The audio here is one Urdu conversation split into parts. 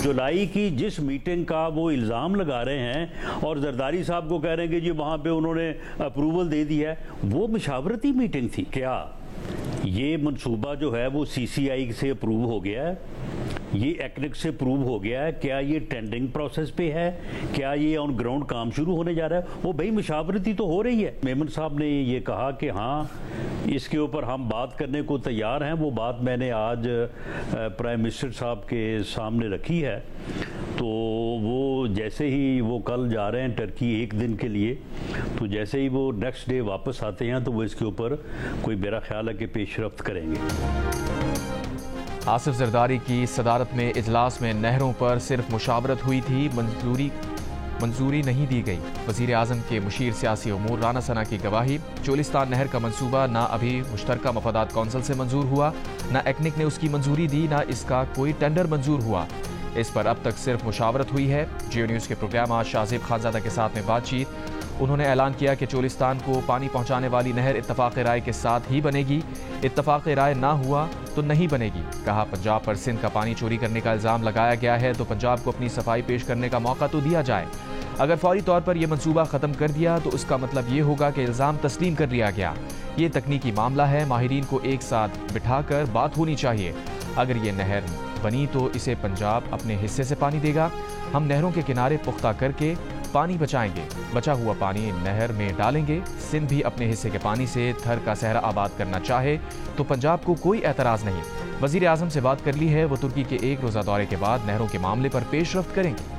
جولائی کی جس میٹنگ کا وہ الزام لگا رہے ہیں اور زرداری صاحب کو کہہ رہے ہیں کہ جی وہاں پہ انہوں نے اپروول دے دی ہے، وہ مشاورتی میٹنگ تھی کیا؟ یہ منصوبہ جو ہے وہ سی سی آئی سے اپروو ہو گیا ہے، یہ ایکنک سے اپروو ہو گیا ہے، کیا یہ ٹینڈرنگ پروسیس پہ ہے، کیا یہ آن گراؤنڈ کام شروع ہونے جا رہا ہے؟ وہ بھائی مشاورتی تو ہو رہی ہے۔ میمن صاحب نے یہ کہا کہ ہاں اس کے اوپر ہم بات کرنے کو تیار ہیں، وہ بات میں نے آج پرائم منسٹر صاحب کے سامنے رکھی ہے، تو وہ جیسے ہی وہ کل جا رہے ہیں ٹرکی ایک دن کے لیے، تو جیسے ہی وہ نیکسٹ ڈے واپس آتے ہیں تو وہ اس کے اوپر کوئی میرا خیال ہے کہ پیش رفت کریں گے۔ آصف زرداری کی صدارت میں اجلاس میں نہروں پر صرف مشاورت ہوئی تھی، منظوری نہیں دی گئی۔ وزیر اعظم کے مشیر سیاسی امور رانا ثنا کی گواہی، چولستان نہر کا منصوبہ نہ ابھی مشترکہ مفادات کونسل سے منظور ہوا، نہ ایکنک نے اس کی منظوری دی، نہ اس کا کوئی ٹینڈر منظور ہوا، اس پر اب تک صرف مشاورت ہوئی ہے۔ جیو نیوز کے پروگرام آج شاہزیب خانزادہ کے ساتھ میں بات چیت، انہوں نے اعلان کیا کہ چولستان کو پانی پہنچانے والی نہر اتفاق رائے کے ساتھ ہی بنے گی، اتفاق رائے نہ ہوا تو نہیں بنے گی۔ کہا پنجاب پر سندھ کا پانی چوری کرنے کا الزام لگایا گیا ہے تو پنجاب کو اپنی صفائی پیش کرنے کا موقع تو دیا جائے، اگر فوری طور پر یہ منصوبہ ختم کر دیا تو اس کا مطلب یہ ہوگا کہ الزام تسلیم کر لیا گیا۔ یہ تکنیکی معاملہ ہے، ماہرین کو ایک ساتھ بٹھا کر بات ہونی چاہیے۔ اگر یہ نہر بنی تو اسے پنجاب اپنے حصے سے پانی دے گا، ہم نہروں کے کنارے پختہ کر کے پانی بچائیں گے، بچا ہوا پانی نہر میں ڈالیں گے۔ سندھ بھی اپنے حصے کے پانی سے تھر کا صحرا آباد کرنا چاہے تو پنجاب کو کوئی اعتراض نہیں۔ وزیر اعظم سے بات کر لی ہے، وہ ترکی کے ایک روزہ دورے کے بعد نہروں کے معاملے پر پیش رفت کریں گے۔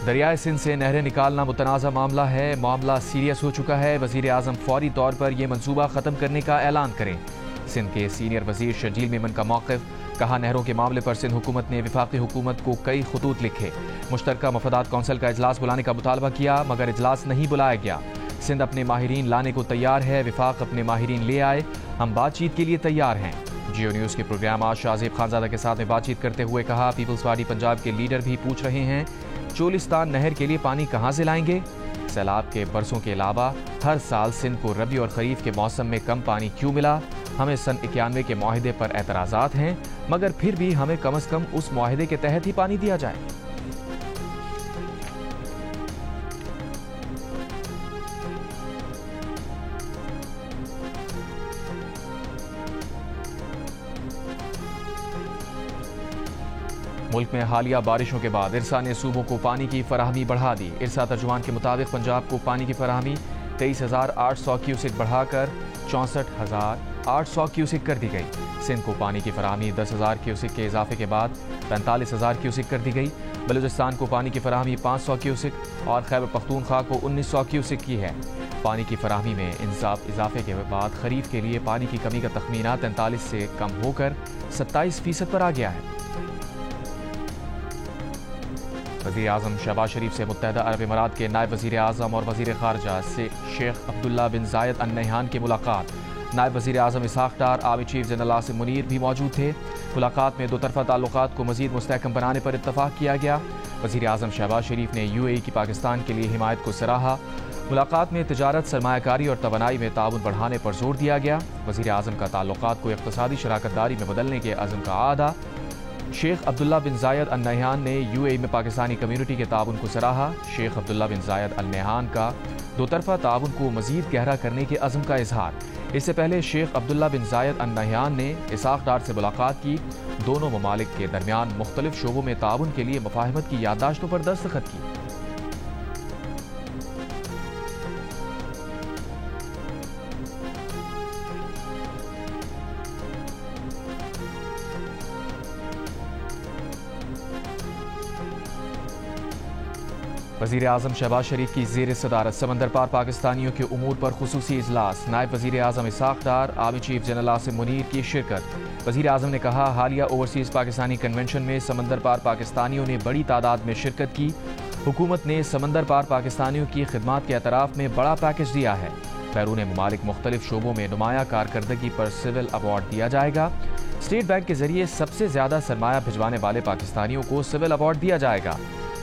دریائے سندھ سے نہریں نکالنا متنازع معاملہ ہے، معاملہ سیریس ہو چکا ہے، وزیر اعظم فوری طور پر یہ منصوبہ ختم کرنے کا اعلان کریں۔ سندھ کے سینئر وزیر شرجیل میمن کا موقف، کہا نہروں کے معاملے پر سندھ حکومت نے وفاقی حکومت کو کئی خطوط لکھے، مشترکہ مفادات کونسل کا اجلاس بلانے کا مطالبہ کیا مگر اجلاس نہیں بلایا گیا۔ سندھ اپنے ماہرین لانے کو تیار ہے، وفاق اپنے ماہرین لے آئے، ہم بات چیت کے لیے تیار ہیں۔ جیو نیوز کے پروگرام آج شاہزیب خانزادہ کے ساتھ میں بات چیت کرتے ہوئے کہا پیپلز پارٹی پنجاب کے لیڈر بھی پوچھ رہے ہیں چولستان نہر کے لیے پانی کہاں سے لائیں گے؟ سیلاب کے برسوں کے علاوہ ہر سال سندھ کو ربیع اور خریف کے موسم میں کم پانی کیوں ملا؟ ہمیں سن 91 کے معاہدے پر اعتراضات ہیں مگر پھر بھی ہمیں کم از کم اس معاہدے کے تحت ہی پانی دیا جائے۔ ملک میں حالیہ بارشوں کے بعد ارسا نے صوبوں کو پانی کی فراہمی بڑھا دی۔ ارسا ترجمان کے مطابق پنجاب کو پانی کی فراہمی 23,800 کیوسک بڑھا کر 64,800 کیوسک کر دی گئی۔ سندھ کو پانی کی فراہمی 10,000 کیوسک کے اضافے کے بعد 45,000 کیوسک کر دی گئی۔ بلوچستان کو پانی کی فراہمی 500 کیوسک اور خیبر پختونخوا کو 1900 کیوسک کی ہے۔ پانی کی فراہمی میں اضافے کے بعد خریف کے لیے پانی کی کمی کا تخمینہ 43 سے کم ہو کر 27% پر آ گیا ہے۔ وزیر اعظم شہباز شریف سے متحدہ عرب امارات کے نائب وزیر اعظم اور وزیر خارجہ سے شیخ عبداللہ بن زائد ال نہیان کی ملاقات۔ نائب وزیر اعظم Ishaq Dar, army chief general Asim Munir بھی موجود تھے۔ ملاقات میں دو طرفہ تعلقات کو مزید مستحکم بنانے پر اتفاق کیا گیا۔ وزیر اعظم شہباز شریف نے UAE کی پاکستان کے لیے حمایت کو سراہا۔ ملاقات میں تجارت، سرمایہ کاری اور توانائی میں تعاون بڑھانے پر زور دیا گیا۔ وزیر اعظم کا تعلقات کو اقتصادی شراکت داری میں بدلنے کے عزم کا اعادہ۔ شیخ عبداللہ بن زائد ال نہیان نے UAE میں پاکستانی کمیونٹی کے تعاون کو سراہا۔ شیخ عبداللہ بن زائد ال نہیان کا دو طرفہ تعاون کو مزید گہرا کرنے کے عزم کا اظہار۔ اس سے پہلے شیخ عبداللہ بن زائد ال نہیان نے اسحاق ڈار سے ملاقات کی، دونوں ممالک کے درمیان مختلف شعبوں میں تعاون کے لیے مفاہمت کی یادداشتوں پر دستخط کی۔ وزیر اعظم شہباز شریف کی زیر صدارت سمندر پار پاکستانیوں کے امور پر خصوصی اجلاس، نائب وزیر اعظم Ishaq Dar, army chief general Asim Munir کی شرکت۔ وزیر اعظم نے کہا حالیہ اوورسیز پاکستانی کنونشن میں سمندر پار پاکستانیوں نے بڑی تعداد میں شرکت کی۔ حکومت نے سمندر پار پاکستانیوں کی خدمات کے اعتراف میں بڑا پیکیج دیا ہے۔ بیرون ممالک مختلف شعبوں میں نمایاں کارکردگی پر سول ایوارڈ دیا جائے گا۔ اسٹیٹ بینک کے ذریعے سب سے زیادہ سرمایہ بھجوانے والے پاکستانیوں کو سول ایوارڈ دیا جائے گا۔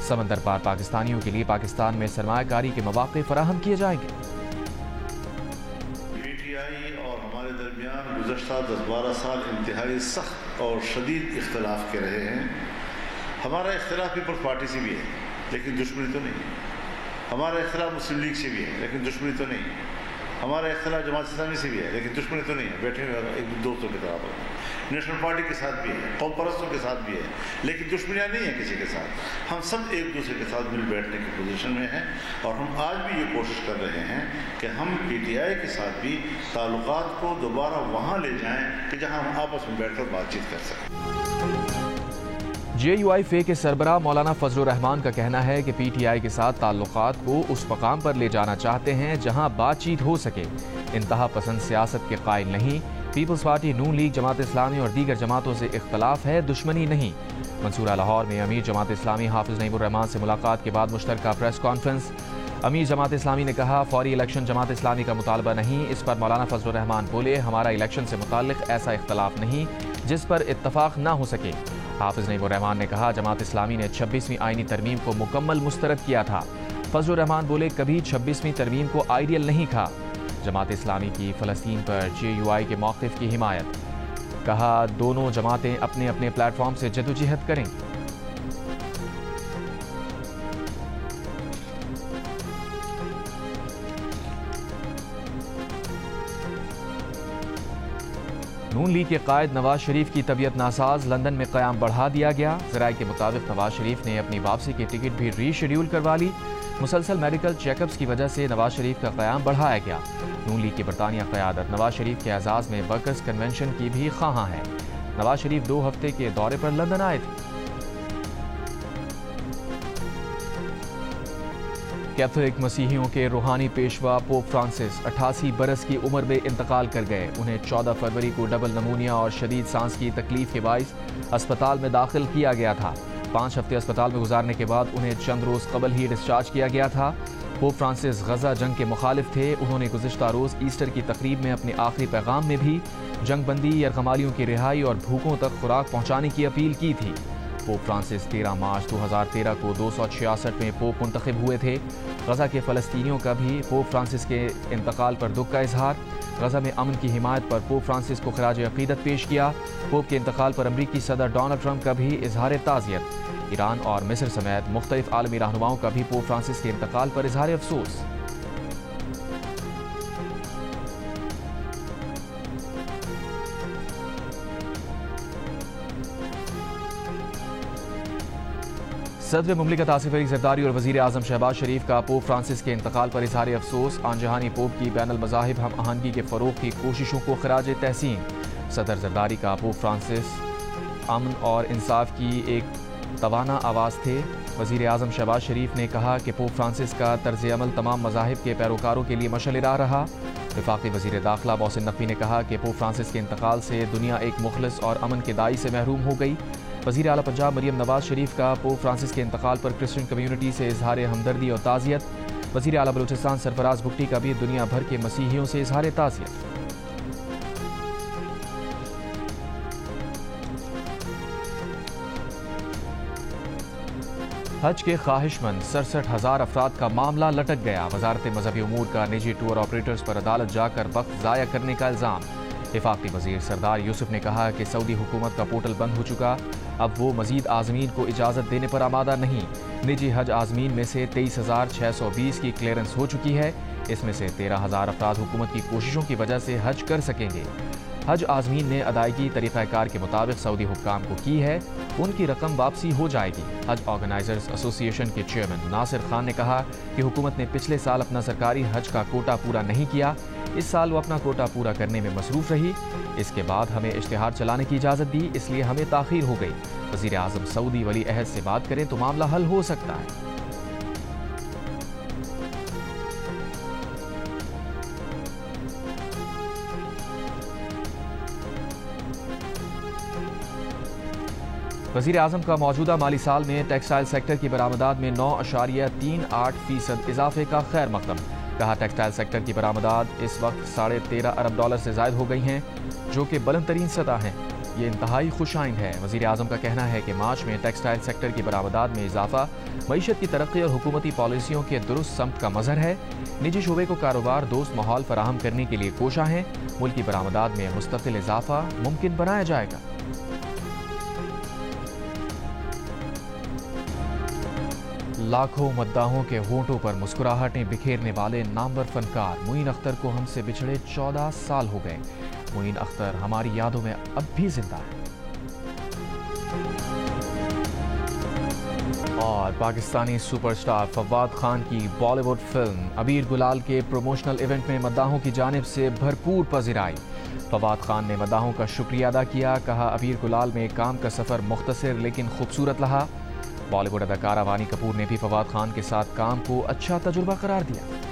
سمندر پار پاکستانیوں کے لیے پاکستان میں سرمایہ کاری کے مواقع فراہم کیے جائیں گے۔ پی ٹی آئی اور ہمارے درمیان گزشتہ 10-12 سال انتہائی سخت اور شدید اختلاف کے رہے ہیں۔ ہمارا اختلاف پیپلز پارٹی سے بھی ہے لیکن دشمنی تو نہیں۔ ہمارا اختلاف مسلم لیگ سے بھی ہے لیکن دشمنی تو نہیں۔ ہمارا اختلاف جماعت اسلامی سے بھی ہے لیکن دشمنی تو نہیں ہے۔ بیٹھے ہوئے ایک دوستوں کی طرح پر نیشنل پارٹی کے ساتھ بھی ہے، قوم پرستوں کے ساتھ بھی ہے، لیکن دشمنیاں نہیں ہیں کسی کے ساتھ۔ ہم سب ایک دوسرے کے ساتھ مل بیٹھنے کی پوزیشن میں ہیں اور ہم آج بھی یہ کوشش کر رہے ہیں کہ ہم پی ٹی آئی کے ساتھ بھی تعلقات کو دوبارہ وہاں لے جائیں کہ جہاں ہم آپس میں بیٹھ کر بات چیت کر سکیں۔ جے یو آئی فے کے سربراہ مولانا فضل الرحمان کا کہنا ہے کہ پی ٹی آئی کے ساتھ تعلقات کو اس مقام پر لے جانا چاہتے ہیں جہاں بات چیت ہو سکے، انتہا پسند سیاست کے قائل نہیں۔ پیپلز پارٹی، نون لیگ، جماعت اسلامی اور دیگر جماعتوں سے اختلاف ہے، دشمنی نہیں۔ منصورہ لاہور میں امیر جماعت اسلامی حافظ نعیم الرحمان سے ملاقات کے بعد مشترکہ پریس کانفرنس۔ امیر جماعت اسلامی نے کہا فوری الیکشن جماعت اسلامی کا مطالبہ نہیں۔ اس پر مولانا فضل الرحمان بولے ہمارا الیکشن سے متعلق ایسا اختلاف نہیں جس پر اتفاق نہ ہو سکے۔ حافظ نعیم الرحمان نے کہا جماعت اسلامی نے 26ویں آئینی ترمیم کو مکمل مسترد کیا تھا۔ فضل الرحمان بولے کبھی 26ویں ترمیم کو آئیڈیل نہیں کہا۔ جماعت اسلامی کی فلسطین پر جے یو آئی کے موقف کی حمایت، کہا دونوں جماعتیں اپنے اپنے پلیٹ فارم سے جدوجہد کریں گی۔ نون لیگ کے قائد نواز شریف کی طبیعت ناساز، لندن میں قیام بڑھا دیا گیا۔ ذرائع کے مطابق نواز شریف نے اپنی واپسی کی ٹکٹ بھی ری شیڈیول کروا لی۔ مسلسل میڈیکل چیک اپس کی وجہ سے نواز شریف کا قیام بڑھایا گیا۔ نون لیگ کی برطانیہ قیادت نواز شریف کے اعزاز میں ورکرز کنونشن کی بھی خواہاں ہے۔ نواز شریف 2 ہفتے کے دورے پر لندن آئے تھے۔ کیتھولک مسیحیوں کے روحانی پیشوا پوپ فرانسس 88 برس کی عمر میں انتقال کر گئے۔ انہیں 14 فروری کو ڈبل نمونیا اور شدید سانس کی تکلیف کے باعث اسپتال میں داخل کیا گیا تھا۔ 5 ہفتے اسپتال میں گزارنے کے بعد انہیں چند روز قبل ہی ڈسچارج کیا گیا تھا۔ پوپ فرانسس غزہ جنگ کے مخالف تھے۔ انہوں نے گزشتہ روز ایسٹر کی تقریب میں اپنے آخری پیغام میں بھی جنگ بندی، یرغمالیوں کی رہائی اور بھوکوں تک خوراک پہنچانے کی اپیل کی تھی۔ پوپ فرانسس 13 مارچ 2013 کو 266 میں پوپ منتخب ہوئے تھے۔ غزہ کے فلسطینیوں کا بھی پوپ فرانسس کے انتقال پر دکھ کا اظہار۔ غزہ میں امن کی حمایت پر پوپ فرانسس کو خراج عقیدت پیش کیا۔ پوپ کے انتقال پر امریکی صدر ڈونلڈ ٹرمپ کا بھی اظہار تعزیت۔ ایران اور مصر سمیت مختلف عالمی رہنماؤں کا بھی پوپ فرانسس کے انتقال پر اظہار افسوس۔ صدر مملکت آصف علی زرداری اور وزیر اعظم شہباز شریف کا پوپ فرانسس کے انتقال پر اظہار افسوس۔ آن جہانی پوپ کی بین المذاہب ہم آہنگی کے فروغ کی کوششوں کو خراج تحسین۔ صدر زرداری کا پوپ فرانسس امن اور انصاف کی ایک توانا آواز تھے۔ وزیر اعظم شہباز شریف نے کہا کہ پوپ فرانسس کا طرز عمل تمام مذاہب کے پیروکاروں کے لیے مشعل راہ رہا۔ وفاقی وزیر داخلہ محسن نقوی نے کہا کہ پوپ فرانسس کے انتقال سے دنیا ایک مخلص اور امن کے داعی سے محروم ہو گئی۔ وزیر اعلیٰ پنجاب مریم نواز شریف کا پوپ فرانسس کے انتقال پر کرسچن کمیونٹی سے اظہار ہمدردی اور تعزیت۔ وزیر اعلیٰ بلوچستان سرفراز بگٹی کا بھی دنیا بھر کے مسیحیوں سے اظہار تعزیت۔ حج کے خواہش مند 67,000 افراد کا معاملہ لٹک گیا۔ وزارت مذہبی امور کا نجی ٹور آپریٹرز پر عدالت جا کر وقت ضائع کرنے کا الزام۔ وفاقی وزیر سردار یوسف نے کہا کہ سعودی حکومت کا پورٹل بند ہو چکا، اب وہ مزید عازمین کو اجازت دینے پر آمادہ نہیں۔ نجی حج عازمین میں سے 23,620 کی کلیئرنس ہو چکی ہے۔ اس میں سے 13,000 افراد حکومت کی کوششوں کی وجہ سے حج کر سکیں گے۔ حج عازمین نے ادائیگی طریقہ کار کے مطابق سعودی حکام کو کی ہے، ان کی رقم واپسی ہو جائے گی۔ حج آرگنائزرز ایسوسی ایشن کے چیئرمین ناصر خان نے کہا کہ حکومت نے پچھلے سال اپنا سرکاری حج کا کوٹا پورا نہیں کیا، اس سال وہ اپنا کوٹا پورا کرنے میں مصروف رہی۔ اس کے بعد ہمیں اشتہار چلانے کی اجازت دی، اس لیے ہمیں تاخیر ہو گئی۔ وزیر اعظم سعودی ولی عہد سے بات کریں تو معاملہ حل ہو سکتا ہے۔ وزیر اعظم کا موجودہ مالی سال میں ٹیکسٹائل سیکٹر کی برآمدات میں 9.38% اضافے کا خیر مقدم۔ کہا ٹیکسٹائل سیکٹر کی برآمدات اس وقت $13.5 ارب سے زائد ہو گئی ہیں، جو کہ بلند ترین سطح ہیں۔ یہ انتہائی خوش آئند ہے۔ وزیر اعظم کا کہنا ہے کہ مارچ میں ٹیکسٹائل سیکٹر کی برآمدات میں اضافہ معیشت کی ترقی اور حکومتی پالیسیوں کے درست سمت کا مظہر ہے۔ نجی شعبے کو کاروبار دوست ماحول فراہم کرنے کے لیے کوشاں ہیں۔ ملک کی برآمدات میں مستقل اضافہ ممکن بنایا جائے گا۔ لاکھوں مداحوں کے ہونٹوں پر مسکراہٹیں بکھیرنے والے نامور فنکار معین اختر کو ہم سے بچھڑے 14 سال ہو گئے۔ معین اختر ہماری یادوں میں اب بھی زندہ ہے۔ اور پاکستانی سپر سٹار فواد خان کی بالی ووڈ فلم ابیر گلال کے پروموشنل ایونٹ میں مداحوں کی جانب سے بھرپور پذیرائی۔ فواد خان نے مداحوں کا شکریہ ادا کیا، کہا ابیر گلال میں کام کا سفر مختصر لیکن خوبصورت رہا۔ بالی ووڈ اداکارہ وانی کپور نے بھی فواد خان کے ساتھ کام کو اچھا تجربہ قرار دیا۔